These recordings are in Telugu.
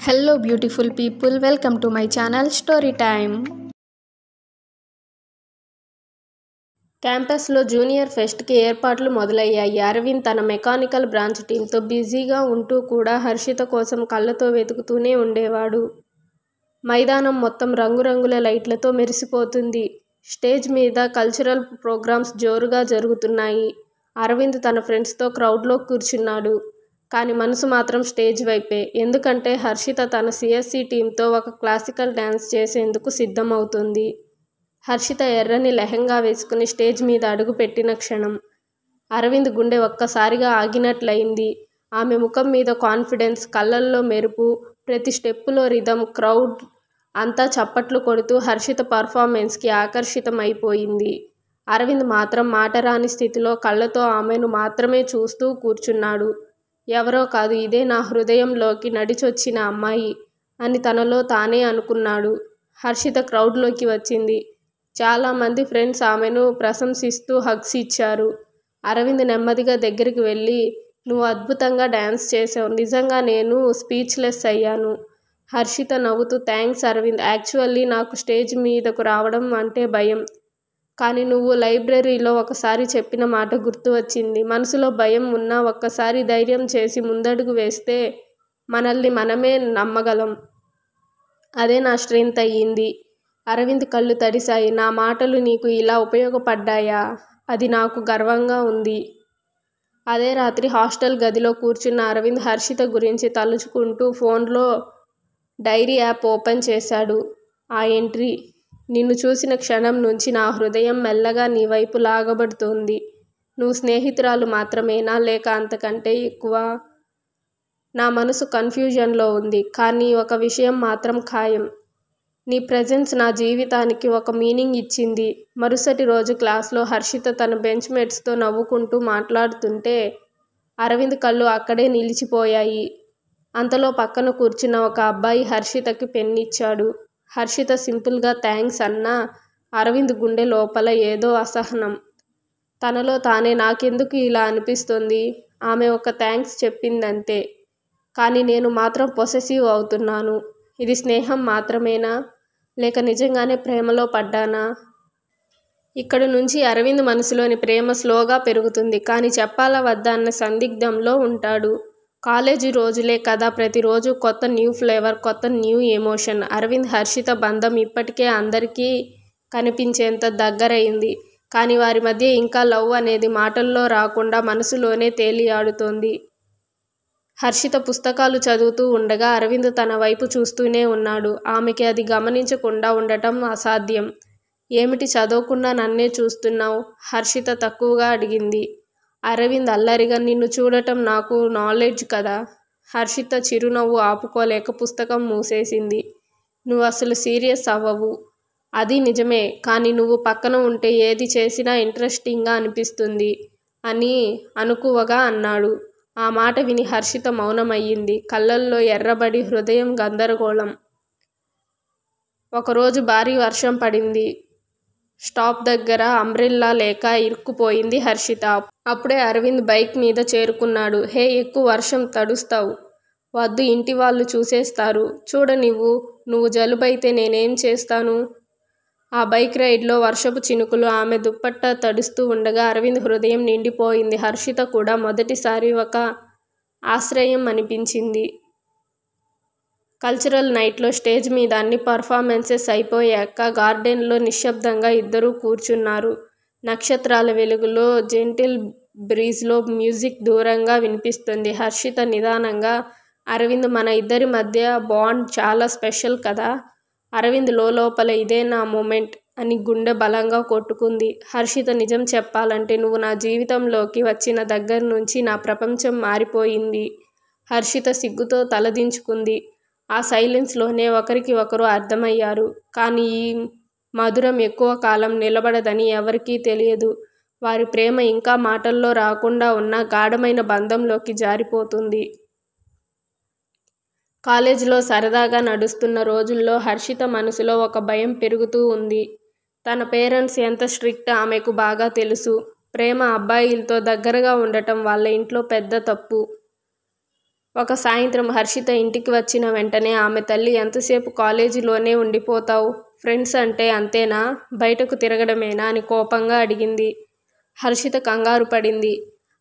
Hello beautiful people, welcome to my channel Story Time. క్యాంపస్లో జూనియర్ ఫెస్ట్కి ఏర్పాట్లు మొదలయ్యాయి. అరవింద్ తన మెకానికల్ బ్రాంచ్ టీంతో బిజీగా ఉంటూ కూడా హర్షిత కోసం కళ్ళతో వెతుకుతూనే ఉండేవాడు. మైదానం మొత్తం రంగురంగుల లైట్లతో మెరిసిపోతుంది. స్టేజ్ మీద కల్చరల్ ప్రోగ్రామ్స్ జోరుగా జరుగుతున్నాయి. అరవింద్ తన ఫ్రెండ్స్తో క్రౌడ్లో కూర్చున్నాడు. కానీ మనసు మాత్రం స్టేజ్ వైపే. ఎందుకంటే హర్షిత తన సిఎస్సి టీంతో ఒక క్లాసికల్ డ్యాన్స్ చేసేందుకు సిద్ధమవుతుంది. హర్షిత ఎర్రని లెహంగా వేసుకుని స్టేజ్ మీద అడుగు పెట్టిన క్షణం అరవింద్ గుండె ఒక్కసారిగా ఆగినట్లయింది. ఆమె ముఖం మీద కాన్ఫిడెన్స్, కళ్ళల్లో మెరుపు, ప్రతి స్టెప్పులో రిథమ్. క్రౌడ్ అంతా చప్పట్లు కొడుతూ హర్షిత పర్ఫార్మెన్స్కి ఆకర్షితమైపోయింది. అరవింద్ మాత్రం మాటరాని స్థితిలో కళ్ళతో ఆమెను మాత్రమే చూస్తూ కూర్చున్నాడు. ఎవరో కాదు, ఇదే నా హృదయంలోకి నడిచొచ్చిన అమ్మాయి అని తనలో తానే అనుకున్నాడు. హర్షిత క్రౌడ్లోకి వచ్చింది. చాలామంది ఫ్రెండ్స్ ఆమెను ప్రశంసిస్తూ హగ్స్ ఇచ్చారు. అరవింద్ నెమ్మదిగా దగ్గరికి వెళ్ళి, నువ్వు అద్భుతంగా డ్యాన్స్ చేసావు, నిజంగా నేను స్పీచ్లెస్ అయ్యాను. హర్షిత నవ్వుతూ, థ్యాంక్స్ అరవింద్, యాక్చువల్లీ నాకు స్టేజ్ మీదకు రావడం అంటే భయం. కానీ నువ్వు లైబ్రరీలో ఒకసారి చెప్పిన మాట గుర్తు వచ్చింది. మనసులో భయం ఉన్నా ఒక్కసారి ధైర్యం చేసి ముందడుగు వేస్తే మనల్ని మనమే నమ్మగలం. అదే నా స్ట్రెంగ్త్ అయ్యింది. అరవింద్ కళ్ళు తడిశాయి. నా మాటలు నీకు ఇలా ఉపయోగపడ్డాయా? అది నాకు గర్వంగా ఉంది. అదే రాత్రి హాస్టల్ గదిలో కూర్చున్న అరవింద్ హర్షిత గురించి తలుచుకుంటూ ఫోన్లో డైరీ యాప్ ఓపెన్ చేశాడు. ఆ ఎంట్రీ, నిన్ను చూసిన క్షణం నుంచి నా హృదయం మెల్లగా నీ వైపు లాగబడుతోంది. నువ్వు స్నేహితురాలు మాత్రమేనా, లేక అంతకంటే ఎక్కువ? నా మనసు కన్ఫ్యూజన్లో ఉంది. కానీ ఒక విషయం మాత్రం ఖాయం, నీ ప్రెజెన్స్ నా జీవితానికి ఒక మీనింగ్ ఇచ్చింది. మరుసటి రోజు క్లాస్లో హర్షిత తన బెంచ్ మేట్స్తో నవ్వుకుంటూ మాట్లాడుతుంటే అరవింద్ కళ్ళు అక్కడే నిలిచిపోయాయి. అంతలో పక్కన కూర్చున్న ఒక అబ్బాయి హర్షితకి పెన్నిచ్చాడు. హర్షిత సింపుల్గా థ్యాంక్స్ అన్నా అరవింద్ గుండె లోపల ఏదో అసహనం. తనలో తానే, నాకెందుకు ఇలా అనిపిస్తుంది? ఆమె ఒక థ్యాంక్స్ చెప్పిందంతే, కానీ నేను మాత్రం పొసెసివ్ అవుతున్నాను. ఇది స్నేహం మాత్రమేనా, లేక నిజంగానే ప్రేమలో పడ్డానా? ఇక్కడి నుంచి అరవింద్ మనసులోని ప్రేమ స్లోగా పెరుగుతుంది. కానీ చెప్పాలా వద్దా అన్న సందిగ్ధంలో ఉంటాడు. కాలేజీ రోజులే కదా, ప్రతిరోజు కొత్త న్యూ ఫ్లేవర్, కొత్త న్యూ ఎమోషన్. అరవింద్ హర్షిత బంధం ఇప్పటికే అందరికీ కనిపించేంత దగ్గరైంది. కానీ వారి మధ్య ఇంకా లవ్ అనేది మాటల్లో రాకుండా మనసులోనే తేలియాడుతోంది. హర్షిత పుస్తకాలు చదువుతూ ఉండగా అరవింద్ తన వైపు చూస్తూనే ఉన్నాడు. ఆమెకి అది గమనించకుండా ఉండటం అసాధ్యం. ఏమిటి చదవకుండా నన్నే చూస్తున్నావు? హర్షిత తక్కువగా అడిగింది. అరవింద్ అల్లరిగా, నిన్ను చూడటం నాకు నాలెడ్జ్ కదా. హర్షిత చిరునవ్వు ఆపుకోలేక పుస్తకం మూసేసింది. నువ్వు అసలు సీరియస్ అవ్వవు. అది నిజమే, కానీ నువ్వు పక్కన ఉంటే ఏది చేసినా ఇంట్రెస్టింగ్గా అనిపిస్తుంది అని అనుకువగా అన్నాడు. ఆ మాట విని హర్షిత మౌనమయ్యింది. కళ్ళల్లో ఎర్రబడి, హృదయం గందరగోళం. ఒకరోజు భారీ వర్షం పడింది. స్టాప్ దగ్గర అంబ్రెల్లా లేక ఇరుక్కుపోయింది హర్షిత. అప్పుడే అరవింద్ బైక్ మీద చేరుకున్నాడు. హే, ఎక్కువ వర్షం తడుస్తావు. వద్దు, ఇంటి వాళ్ళు చూసేస్తారు. చూడనివ్వు, నువ్వు జలుబైతే నేనేం చేస్తాను? ఆ బైక్ రైడ్లో వర్షపు చినుకులు ఆమె దుప్పట్టా తడుస్తూ ఉండగా అరవింద్ హృదయం నిండిపోయింది. హర్షిత కూడా మొదటిసారి ఒక ఆశ్రయం అనిపించింది. కల్చరల్ నైట్లో స్టేజ్ మీద అన్ని పర్ఫార్మెన్సెస్ అయిపోయాక గార్డెన్లో నిశ్శబ్దంగా ఇద్దరూ కూర్చున్నారు. నక్షత్రాల వెలుగులో, జెంటిల్ బ్రీజ్లో మ్యూజిక్ దూరంగా వినిపిస్తుంది. హర్షిత నిదానంగా, అరవింద్, మన ఇద్దరి మధ్య బాండ్ చాలా స్పెషల్ కదా. అరవింద్ లోపల ఇదే నా మూమెంట్ అని గుండె బలంగా కొట్టుకుంది. హర్షిత, నిజం చెప్పాలంటే నువ్వు నా జీవితంలోకి వచ్చిన దగ్గర నుంచి నా ప్రపంచం మారిపోయింది. హర్షిత సిగ్గుతో తలదించుకుంది. ఆ సైలెన్స్లోనే ఒకరికి ఒకరు అర్థమయ్యారు. కానీ ఈ మధురం ఎక్కువ కాలం నిలబడదని ఎవరికీ తెలియదు. వారి ప్రేమ ఇంకా మాటల్లో రాకుండా ఉన్న గాఢమైన బంధంలోకి జారిపోతుంది. కాలేజీలో సరదాగా నడుస్తున్న రోజుల్లో హర్షిత మనసులో ఒక భయం పెరుగుతూ ఉంది. తన పేరెంట్స్ ఎంత స్ట్రిక్ట్ ఆమెకు బాగా తెలుసు. ప్రేమ అబ్బాయిలతో దగ్గరగా ఉండటం వాళ్ళ ఇంట్లో పెద్ద తప్పు. ఒక సాయంత్రం హర్షిత ఇంటికి వచ్చిన వెంటనే ఆమె తల్లి, ఎంతసేపు కాలేజీలోనే ఉండిపోతావు? ఫ్రెండ్స్ అంటే అంతేనా? బయటకు తిరగడమేనా అని కోపంగా అడిగింది. హర్షిత కంగారు పడింది.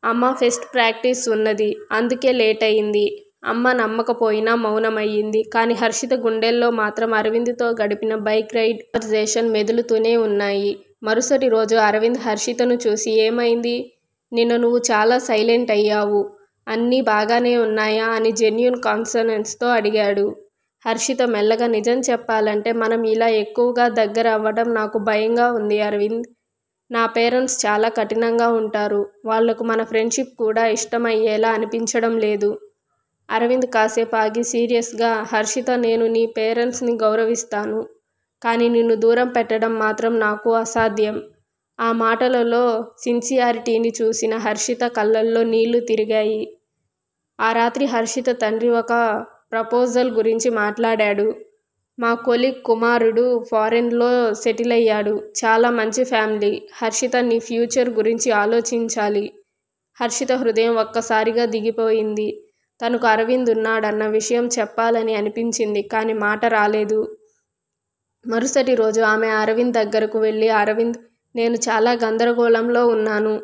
అమ్మ, ఫెస్ట్ ప్రాక్టీస్ ఉన్నది, అందుకే లేట్ అయింది. అమ్మ నమ్మకపోయినా మౌనమయ్యింది. కానీ హర్షిత గుండెల్లో మాత్రం అరవింద్తో గడిపిన బైక్ రైడ్ కన్వర్జేషన్ మెదులుతూనే ఉన్నాయి. మరుసటి రోజు అరవింద్ హర్షితను చూసి, ఏమైంది? నిన్న నువ్వు చాలా సైలెంట్ అయ్యావు. అన్నీ బాగానే ఉన్నాయా అని జెన్యూన్ కాన్సర్న్స్తో అడిగాడు. హర్షిత మెల్లగా, నిజం చెప్పాలంటే మనం ఇలా ఎక్కువగా దగ్గర అవ్వడం నాకు భయంగా ఉంది అరవింద్. నా పేరెంట్స్ చాలా కఠినంగా ఉంటారు. వాళ్లకు మన ఫ్రెండ్షిప్ కూడా ఇష్టమయ్యేలా అనిపించడం లేదు. అరవింద్ కాసేపు ఆగి సీరియస్గా, హర్షిత, నేను నీ పేరెంట్స్ని గౌరవిస్తాను. కానీ నిన్ను దూరం పెట్టడం మాత్రం నాకు అసాధ్యం. ఆ మాటలలో సిన్సియారిటీని చూసిన హర్షిత కళ్ళల్లో నీళ్లు తిరిగాయి. ఆ రాత్రి హర్షిత తండ్రి ఒక ప్రపోజల్ గురించి మాట్లాడాడు. మా కొలీగ్ కుమారుడు ఫారెన్లో సెటిల్ అయ్యాడు. చాలా మంచి ఫ్యామిలీ. హర్షిత, నీ ఫ్యూచర్ గురించి ఆలోచించాలి. హర్షిత హృదయం ఒక్కసారిగా దిగిపోయింది. తనకు అరవింద్ ఉన్నాడన్న విషయం చెప్పాలని అనిపించింది, కానీ మాట రాలేదు. మరుసటి రోజు ఆమె అరవింద్ దగ్గరకు వెళ్ళి, అరవింద్, నేను చాలా గందరగోళంలో ఉన్నాను.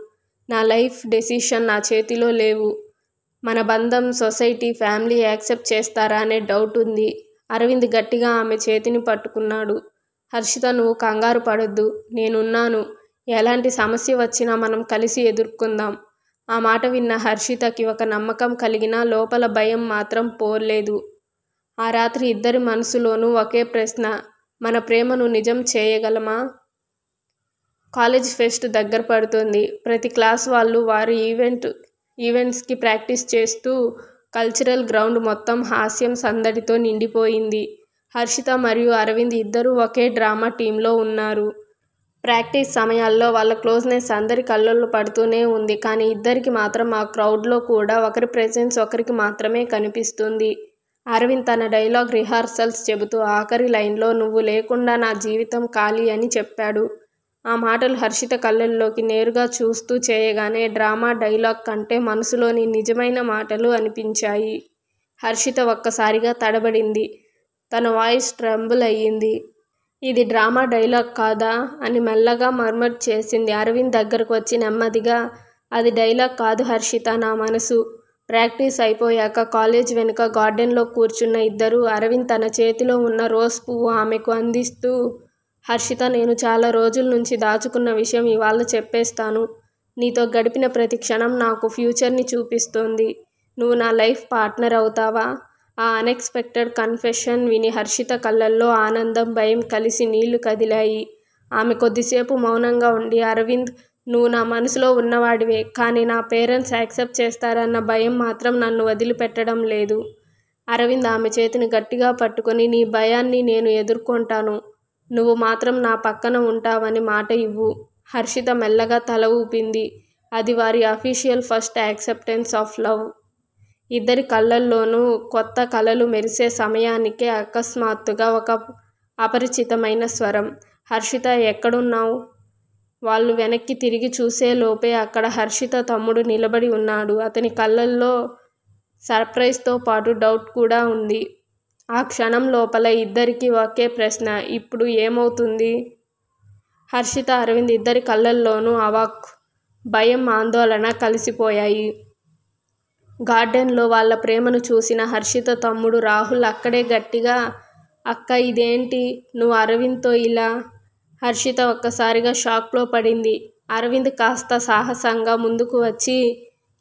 నా లైఫ్ డెసిషన్ నా చేతిలో లేవు. మన బంధం సొసైటీ, ఫ్యామిలీ యాక్సెప్ట్ చేస్తారా అనే డౌట్ ఉంది. అరవింద్ గట్టిగా ఆమె చేతిని పట్టుకున్నాడు. హర్షిత, నువ్వు కంగారు పడొద్దు. నేనున్నాను. ఎలాంటి సమస్య వచ్చినా మనం కలిసి ఎదుర్కొందాం. ఆ మాట విన్న హర్షితకి ఒక నమ్మకం కలిగినా లోపల భయం మాత్రం పోలేదు. ఆ రాత్రి ఇద్దరి మనసులోనూ ఒకే ప్రశ్న, మన ప్రేమను నిజం చేయగలమా? కాలేజ్ ఫెస్ట్ దగ్గర పడుతోంది. ప్రతి క్లాస్ వాళ్ళు వారి ఈవెంట్స్కి ప్రాక్టీస్ చేస్తూ కల్చరల్ గ్రౌండ్ మొత్తం హాస్యం సందడితో నిండిపోయింది. హర్షిత మరియు అరవింద్ ఇద్దరూ ఒకే డ్రామా టీంలో ఉన్నారు. ప్రాక్టీస్ సమయాల్లో వాళ్ళ క్లోజ్నెస్ అందరి కళ్ళల్లో పడుతూనే ఉంది. కానీ ఇద్దరికి మాత్రం ఆ క్రౌడ్లో కూడా ఒకరి ప్రెజెన్స్ ఒకరికి మాత్రమే కనిపిస్తుంది. అరవింద్ తన డైలాగ్ రిహార్సల్స్ చెబుతూ ఆఖరి లైన్లో, నువ్వు లేకుండా నా జీవితం ఖాళీ అని చెప్పాడు. ఆ మాటలు హర్షిత కళ్ళల్లోకి నేరుగా చూస్తూ చేయగానే డ్రామా డైలాగ్ కంటే మనసులోని నిజమైన మాటలు అనిపించాయి. హర్షిత ఒక్కసారిగా తడబడింది. తన వాయిస్ ట్రంబుల్ అయ్యింది. ఇది డ్రామా డైలాగ్ కాదా అని మెల్లగా మర్మర్ చేసింది. అరవింద్ దగ్గరకు వచ్చి నెమ్మదిగా, అది డైలాగ్ కాదు హర్షిత, నా మనసు. ప్రాక్టీస్ అయిపోయాక కాలేజ్ వెనుక గార్డెన్లో కూర్చున్న ఇద్దరు, అరవింద్ తన చేతిలో ఉన్న రోజ్ పువ్వు ఆమెకు అందిస్తూ, హర్షిత, నేను చాలా రోజుల నుంచి దాచుకున్న విషయం ఇవాళ చెప్పేస్తాను. నీతో గడిపిన ప్రతి క్షణం నాకు ఫ్యూచర్ని చూపిస్తోంది. నువ్వు నా లైఫ్ పార్ట్నర్ అవుతావా? ఆ అన్ఎక్స్పెక్టెడ్ కన్ఫెషన్ విని హర్షిత కళ్ళల్లో ఆనందం, భయం కలిసి నీళ్లు కదిలాయి. ఆమె కొద్దిసేపు మౌనంగా ఉండి, అరవింద్, నువ్వు నా మనసులో ఉన్నవాడివే, కానీ నా పేరెంట్స్ యాక్సెప్ట్ చేస్తారన్న భయం మాత్రం నన్ను వదిలిపెట్టడం లేదు. అరవింద్ ఆమె చేతిని గట్టిగా పట్టుకొని, నీ భయాన్ని నేను ఎదుర్కొంటాను. నువ్వు మాత్రం నా పక్కన ఉంటావని మాట ఇవ్వు. హర్షిత మెల్లగా తల ఊపింది. అది వారి official first acceptance of love. ఇద్దరి కళ్ళల్లోనూ కొత్త కలలు మెరిసే సమయానికే అకస్మాత్తుగా ఒక అపరిచితమైన స్వరం, హర్షిత, ఎక్కడున్నావు? వాళ్ళు వెనక్కి తిరిగి చూసేలోపే అక్కడ హర్షిత తమ్ముడు నిలబడి ఉన్నాడు. అతని కళ్ళల్లో సర్ప్రైజ్తో పాటు డౌట్ కూడా ఉంది. ఆ క్షణం లోపల ఇద్దరికీ ఒకే ప్రశ్న, ఇప్పుడు ఏమవుతుంది? హర్షిత, అరవింద్ ఇద్దరి కళ్ళల్లోనూ అవాక్, భయం, ఆందోళన కలిసిపోయాయి. గార్డెన్లో వాళ్ళ ప్రేమను చూసిన హర్షిత తమ్ముడు రాహుల్ అక్కడే గట్టిగా, అక్క, ఇదేంటి? నువ్వు అరవింద్తో ఇలా? హర్షిత ఒక్కసారిగా షాక్లో పడింది. అరవింద్ కాస్త సాహసంగా ముందుకు వచ్చి,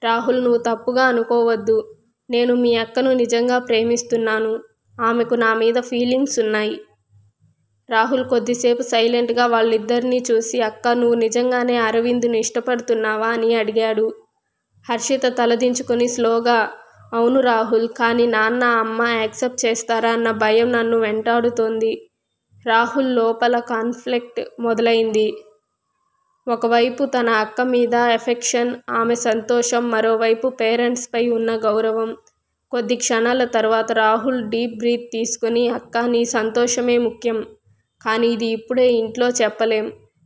రాహుల్, నువ్వు తప్పుగా అనుకోవద్దు. నేను మీ అక్కను నిజంగా ప్రేమిస్తున్నాను. ఆమెకు నా మీద ఫీలింగ్స్ ఉన్నాయి. రాహుల్ కొద్దిసేపు సైలెంట్గా వాళ్ళిద్దరినీ చూసి, అక్క, నువ్వు నిజంగానే అరవింద్ను ఇష్టపడుతున్నావా అని అడిగాడు. హర్షిత తలదించుకొని స్లోగా, అవును రాహుల్, కానీ నాన్న, అమ్మ యాక్సెప్ట్ చేస్తారా అన్న భయం నన్ను వెంటాడుతోంది. రాహుల్ లోపల కాన్ఫ్లిక్ట్ మొదలైంది. ఒకవైపు తన అక్క మీద ఎఫెక్షన్, ఆమె సంతోషం, మరోవైపు పేరెంట్స్పై ఉన్న గౌరవం. కొద్ది క్షణాల తర్వాత రాహుల్ డీప్ బ్రీత్ తీసుకుని, అక్క, నీ సంతోషమే ముఖ్యం. కానీ ఇది ఇప్పుడే ఇంట్లో చెప్పలేం.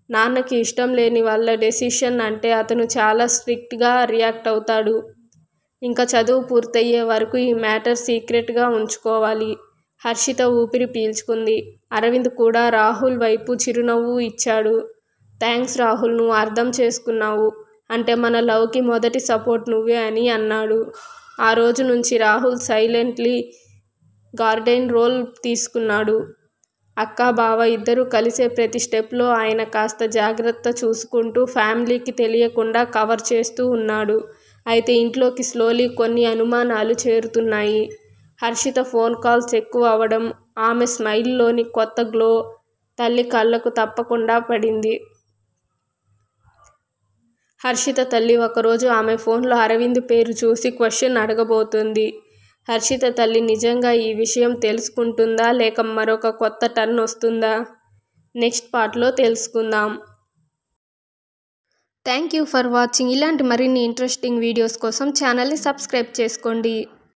నాన్నకి ఇష్టం లేని వాళ్ళ డెసిషన్ అంటే అతను చాలా స్ట్రిక్ట్గా రియాక్ట్ అవుతాడు. ఇంకా చదువు పూర్తయ్యే వరకు ఈ మ్యాటర్ సీక్రెట్గా ఉంచుకోవాలి. హర్షిత ఊపిరి పీల్చుకుంది. అరవింద్ కూడా రాహుల్ వైపు చిరునవ్వు ఇచ్చాడు. థ్యాంక్స్ రాహుల్, నువ్వు అర్థం చేసుకున్నావు. అంటే మన లవ్కి మొదటి సపోర్ట్ నువ్వే అని అన్నాడు. ఆ రోజు నుంచి రాహుల్ సైలెంట్లీ గార్డెన్ రోల్ తీసుకున్నాడు. అక్క బావ ఇద్దరూ కలిసే ప్రతి స్టెప్లో ఆయన కాస్త జాగ్రత్త చూసుకుంటూ ఫ్యామిలీకి తెలియకుండా కవర్ చేస్తూ ఉన్నాడు. అయితే ఇంట్లోకి స్లోలీ కొన్ని అనుమానాలు చేరుతున్నాయి. హర్షిత ఫోన్ కాల్స్ ఎక్కువ అవడం, ఆమె స్మైల్లోని కొత్త గ్లో తల్లి కళ్ళకు తప్పకుండా పడింది. హర్షిత తల్లి ఒకరోజు ఆమె ఫోన్లో అరవింద్ పేరు చూసి క్వశ్చన్ అడగబోతుంది. హర్షిత తల్లి నిజంగా ఈ విషయం తెలుసుకుంటుందా లేక మరొక కొత్త టర్న్ వస్తుందా? నెక్స్ట్ పార్ట్లో తెలుసుకుందాం. Thank you for watching. ఇలాంటి మరిన్ని ఇంట్రెస్టింగ్ వీడియోస్ కోసం ఛానల్ని సబ్స్క్రైబ్ చేసుకోండి.